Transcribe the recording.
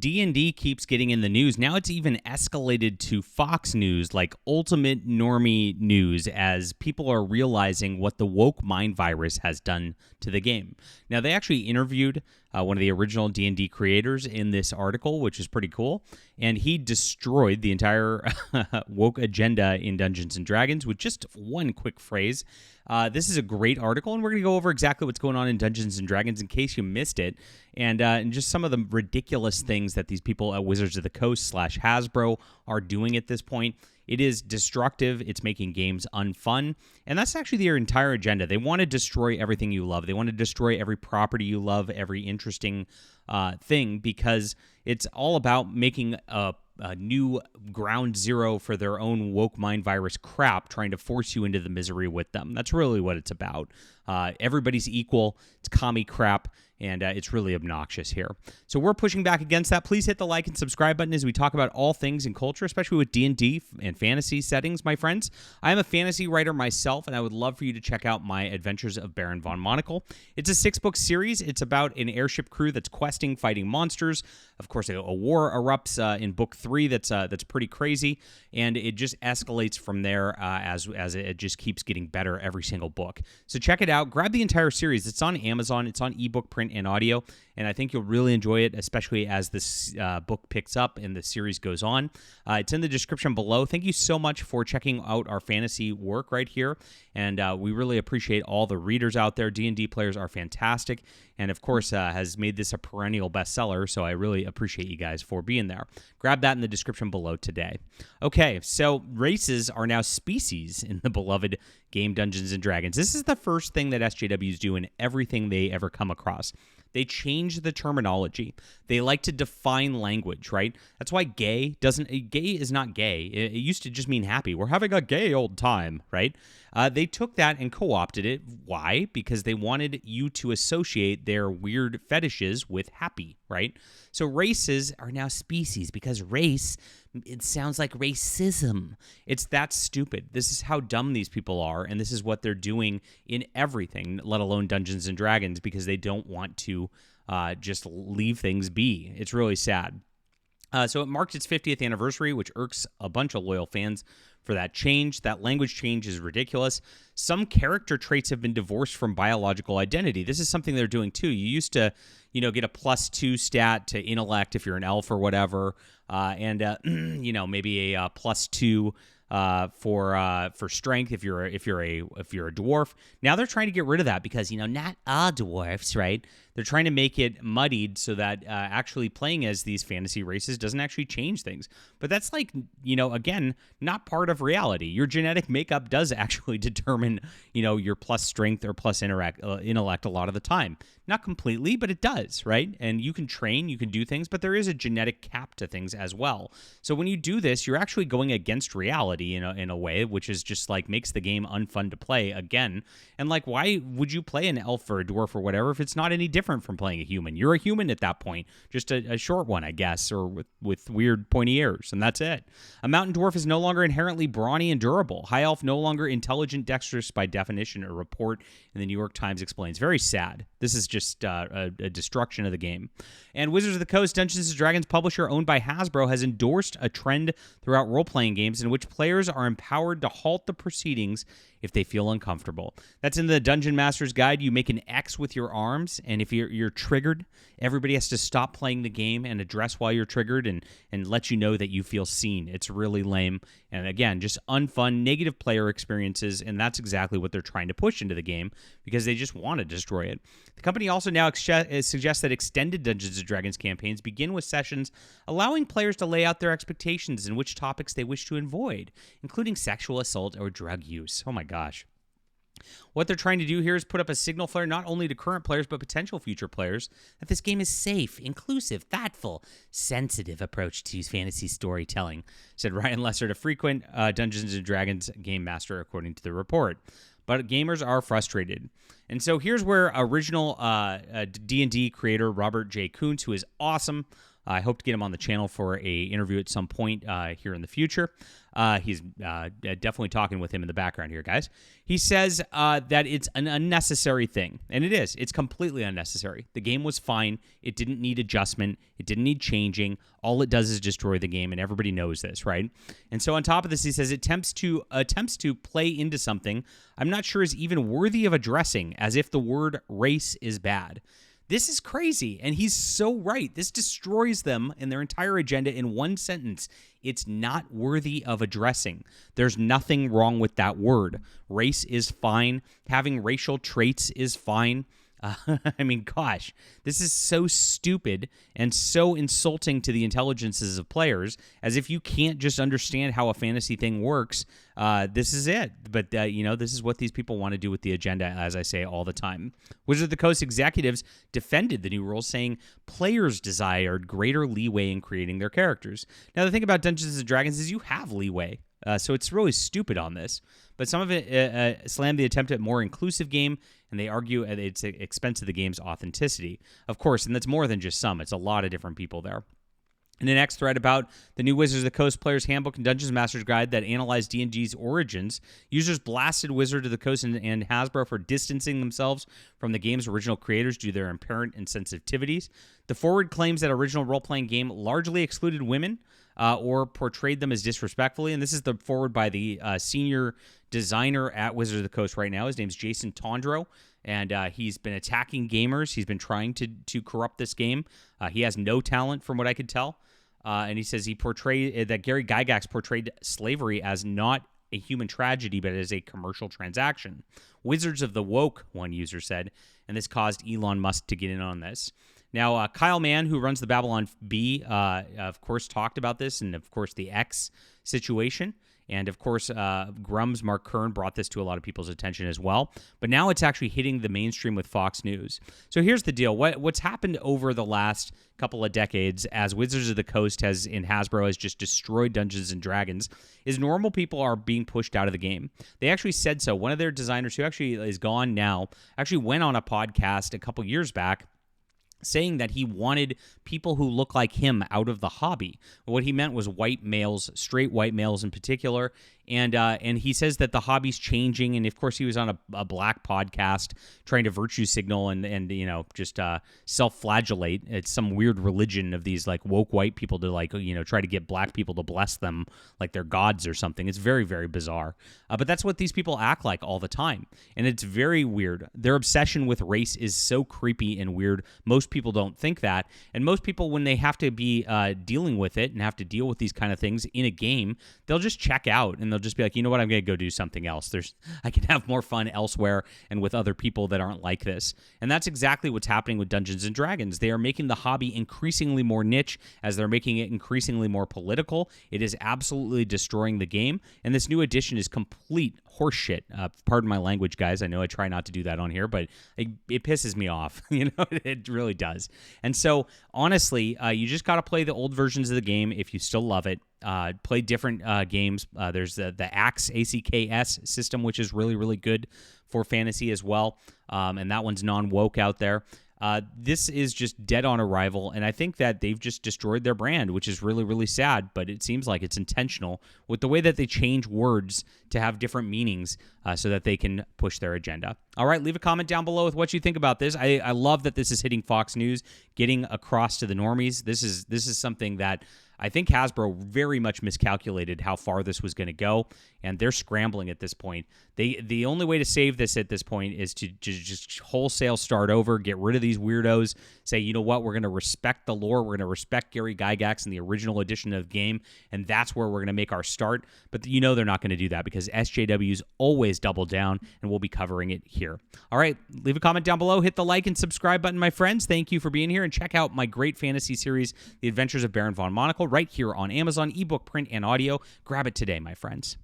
D&D keeps getting in the news. Now it's even escalated to Fox News, like ultimate normie news, as people are realizing what the woke mind virus has done to the game. Now, they actually interviewed one of the original D&D creators in this article, which is pretty cool, and he destroyed the entire woke agenda in Dungeons & Dragons with just one quick phrase. This is a great article, and we're going to go over exactly what's going on in Dungeons & Dragons in case you missed it, and just some of the ridiculous things that these people at Wizards of the Coast / Hasbro are doing at this point. It is destructive. It's making games unfun. And that's actually their entire agenda. They want to destroy everything you love. They want to destroy every property you love, every interesting thing, because it's all about making a new ground zero for their own woke mind virus crap, trying to force you into the misery with them. That's really what it's about. Everybody's equal. It's commie crap, and it's really obnoxious here. So we're pushing back against that. Please hit the like and subscribe button as we talk about all things in culture, especially with D&D and fantasy settings, my friends. I am a fantasy writer myself, and I would love for you to check out my Adventures of Baron von Monocle. It's a 6-book series. It's about an airship crew that's questing, fighting monsters. Of course, a war erupts in book 3 that's pretty crazy, and it just escalates from there as it just keeps getting better every single book. So check it out. Grab the entire series. It's on Amazon. It's on ebook, print, and audio, and I think you'll really enjoy it, especially as this book picks up and the series goes on. It's in the description below. Thank you so much for checking out our fantasy work right here, and we really appreciate all the readers out there. D&D players are fantastic, and of course has made this a perennial bestseller, so I really appreciate you guys for being there. Grab that in the description below today. Okay, so races are now species in the beloved game Dungeons & Dragons. This is the first thing that SJWs do in everything they ever come across. They change the terminology. They like to define language, right? That's why gay is not gay. It used to just mean happy. We're having a gay old time, right? They took that and co-opted it. Why? Because they wanted you to associate their weird fetishes with happy, right? So races are now species because race, it sounds like racism. It's that stupid. This is how dumb these people are, and this is what they're doing in everything, let alone Dungeons & Dragons, because they don't want to just leave things be. It's really sad. So it marked its 50th anniversary, which irks a bunch of loyal fans for that change. That language change is ridiculous. Some character traits have been divorced from biological identity. This is something they're doing too. You used to, get a +2 stat to intellect if you're an elf or whatever, and maybe a +2 for strength if you're a dwarf. Now they're trying to get rid of that because not all dwarfs, right? They're trying to make it muddied so that actually playing as these fantasy races doesn't actually change things. But that's again, not part of reality. Your genetic makeup does actually determine your plus strength or plus intellect a lot of the time. Not completely, but it does, right? And you can train, you can do things, but there is a genetic cap to things as well. So when you do this, you're actually going against reality in a way, which is just makes the game unfun to play again. And why would you play an elf or a dwarf or whatever if it's not any different from playing a human? You're a human at that point, just a short one, I guess, or with weird pointy ears, and that's it. A mountain dwarf is no longer inherently brawny and durable. High elf no longer intelligent, dexterous by definition, a report in the New York Times explains. Very sad. This is just a destruction of the game. And Wizards of the Coast, Dungeons & Dragons publisher owned by Hasbro, has endorsed a trend throughout role-playing games in which players are empowered to halt the proceedings if they feel uncomfortable. That's in the Dungeon Master's Guide. You make an X with your arms, and if you're triggered, everybody has to stop playing the game and address why you're triggered and let you know that you feel seen. It's really lame. And again, just unfun, negative player experiences, and that's exactly what they're trying to push into the game because they just want to destroy it. The company also now suggests that extended Dungeons & Dragons campaigns begin with sessions allowing players to lay out their expectations and which topics they wish to avoid, including sexual assault or drug use. Oh my gosh. What they're trying to do here is put up a signal flare not only to current players but potential future players that this game is safe, inclusive, thoughtful, sensitive approach to fantasy storytelling, said Ryan Lesser, a frequent Dungeons & Dragons game master, according to the report. But gamers are frustrated. And so here's where original D&D creator Robert J. Kuntz, who is awesome, I hope to get him on the channel for a interview at some point here in the future. He's definitely talking with him in the background here, guys. He says that it's an unnecessary thing, and it is. It's completely unnecessary. The game was fine. It didn't need adjustment. It didn't need changing. All it does is destroy the game, and everybody knows this, right? And so on top of this, he says it attempts to play into something I'm not sure is even worthy of addressing, as if the word race is bad. This is crazy, and he's so right. This destroys them and their entire agenda in one sentence. It's not worthy of addressing. There's nothing wrong with that word. Race is fine. Having racial traits is fine. I mean, gosh, this is so stupid and so insulting to the intelligences of players, as if you can't just understand how a fantasy thing works. This is it. But, this is what these people want to do with the agenda, as I say all the time. Wizards of the Coast executives defended the new rules, saying players desired greater leeway in creating their characters. Now, the thing about Dungeons & Dragons is you have leeway. So it's really stupid on this. But some of it slammed the attempt at more inclusive game, and they argue at its expense of the game's authenticity. Of course, and that's more than just some. It's a lot of different people there. In the next thread about the new Wizards of the Coast Player's Handbook and Dungeons Master's Guide that analyzed D&D's origins, users blasted Wizards of the Coast and Hasbro for distancing themselves from the game's original creators due to their inherent insensitivities. The forward claims that original role-playing game largely excluded women or portrayed them as disrespectfully, and this is the forward by the senior designer at Wizards of the Coast right now. His name's Jason Tondro, and he's been attacking gamers. He's been trying to corrupt this game. He has no talent, from what I could tell. And he says that Gary Gygax portrayed slavery as not a human tragedy, but as a commercial transaction. Wizards of the Woke, one user said, and this caused Elon Musk to get in on this. Now, Kyle Mann, who runs the Babylon Bee, of course, talked about this, and of course, the X situation. And of course, Grum's Mark Kern brought this to a lot of people's attention as well. But now it's actually hitting the mainstream with Fox News. So here's the deal. What's happened over the last couple of decades as Wizards of the Coast Hasbro has just destroyed Dungeons & Dragons is normal people are being pushed out of the game. They actually said so. One of their designers, who actually is gone now, actually went on a podcast a couple years back saying that he wanted people who look like him out of the hobby. What he meant was white males, straight white males in particular. And he says that the hobby's changing. And of course, he was on a black podcast trying to virtue signal and just self-flagellate. It's some weird religion of these like woke white people to try to get black people to bless them like they're gods or something. It's very, very bizarre. But that's what these people act like all the time. And it's very weird. Their obsession with race is so creepy and weird. Most people don't think that. And most people, when they have to be dealing with it and have to deal with these kind of things in a game, they'll just check out and they'll just be like, you know what, I'm going to go do something else. I can have more fun elsewhere and with other people that aren't like this. And that's exactly what's happening with Dungeons & Dragons. They are making the hobby increasingly more niche as they're making it increasingly more political. It is absolutely destroying the game. And this new edition is complete horseshit. Pardon my language, guys. I know I try not to do that on here, but it pisses me off. It really does. And so, honestly, you just got to play the old versions of the game if you still love it. Play different games. There's the Axe, ACKS system, which is really, really good for fantasy as well. And that one's non-woke out there. This is just dead on arrival, and I think that they've just destroyed their brand, which is really, really sad, but it seems like it's intentional with the way that they change words to have different meanings so that they can push their agenda. All right, leave a comment down below with what you think about this. I love that this is hitting Fox News, getting across to the normies. This is something that I think Hasbro very much miscalculated how far this was going to go, and they're scrambling at this point. The only way to save this at this point is to just wholesale start over, get rid of these weirdos, say, you know what, we're going to respect the lore, we're going to respect Gary Gygax and the original edition of the game, and that's where we're going to make our start. But they're not going to do that because SJWs always double down, and we'll be covering it here. All right, leave a comment down below, hit the like and subscribe button, my friends. Thank you for being here, and check out my great fantasy series, The Adventures of Baron von Monocle, right here on Amazon, ebook, print, and audio. Grab it today, my friends.